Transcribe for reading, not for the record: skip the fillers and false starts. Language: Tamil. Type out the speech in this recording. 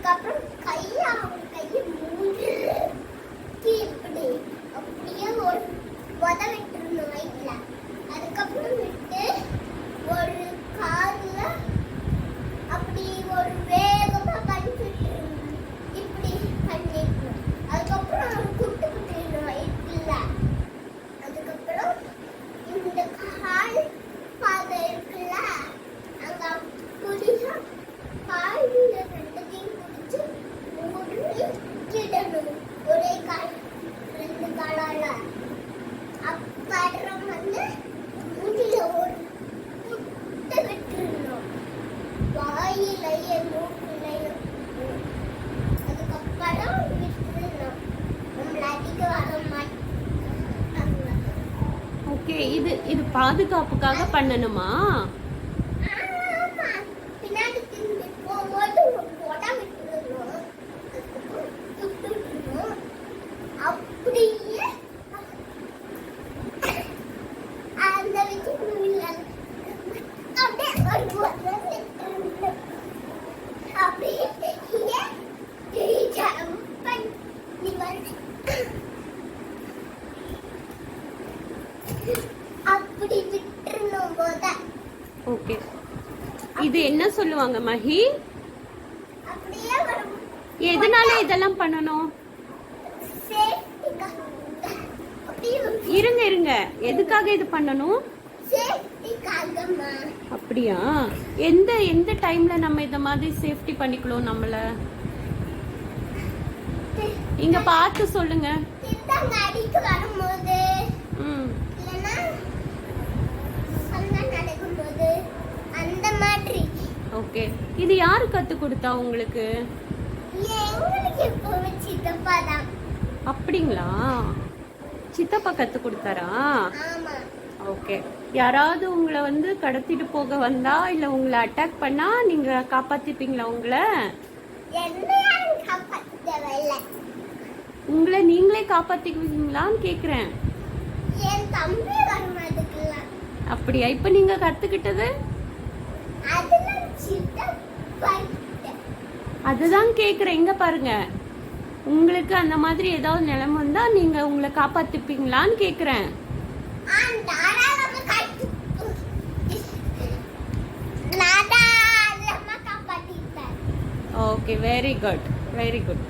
அதுக்கப்புறம் கையை அவர் கையை மூடி இப்படி அப்படியே ஒரு விட்டுருணும் வயிற்றுல. அதுக்கப்புறம் விட்டு ஒரு காலில் அப்படி ஒரு வேகமா பண்ணிட்டு இப்படி பண்ணிடணும். அதுக்கப்புறம் குட்டு குட்டிடணும் வயிற்றுல. அதுக்கப்புறம் இந்த கால் பாதை இருக்குல்ல, அங்க குடிச்சா காலில் ரெண்டுத்தையும் குடிச்சு மூடிடணும். ஒரே கால் ரெண்டு காலால. அப்புறம் மூடில ஒரு குட்டை விட்டுருணும் வாயிலையே மூக்கிலையும். அதுக்கப்புறம் விட்டுருணும். நம்மள அடிக்க வர மாட்டாங்க. ஓகே, இது பாதுகாப்புக்காக பண்ணணுமா? பின்னாடி திரும்பி போகும்போது போட்டா விட்டுருணும். விட்டுருணும். அப்படியே அந்த விட்டுருணும். அப்படியே அப்படியே அப்படி விட்டுறணும் போத. ஓகே, இது என்ன சொல்லுவாங்க மஹி? அப்படியே எதனால இதெல்லாம் பண்ணணும்? இருங்க இருங்க, எதுக்காக இது பண்ணணும்? அப்படியா? எந்த எந்த டைம்ல நம்ம இத மாதிரி சேஃப்டி பண்ணிக்கலாம் நம்மள? இங்க பார்த்து சொல்லுங்க. அடிக்க வரும்போது, இல்லனா சண்டை நடக்கும்போது அந்த மாதிரி. ஓகே, இது யாரு கத்து கொடுத்தா உங்களுக்கு? எங்களுக்கு எப்பவுமே சித்தப்பா தான். அப்படிங்களா? சித்தப்பா கத்து கொடுத்தாரா? ஆமா. ஓகே, யாராவது உங்களை வந்து கடத்திட்டு போக வந்தா இல்ல உங்களை அட்டாக் பண்ணா நீங்க காப்பாத்திப்பீங்களா? உங்களை நீங்களே காப்பாத்திக்குவீங்களான்னு கேக்குறேன். என் தம்பி வரமாட்டேங்கல. அப்படியா? இப்ப நீங்க கத்துக்கிட்டது அதுதான் கேக்குறேன். இங்க பாருங்க, உங்களுக்கு அந்த மாதிரி ஏதாவது நிலைமை வந்தா நீங்க உங்களை காப்பாத்திப்பீங்களான்னு கேக்குறேன். Okay, very good, very good.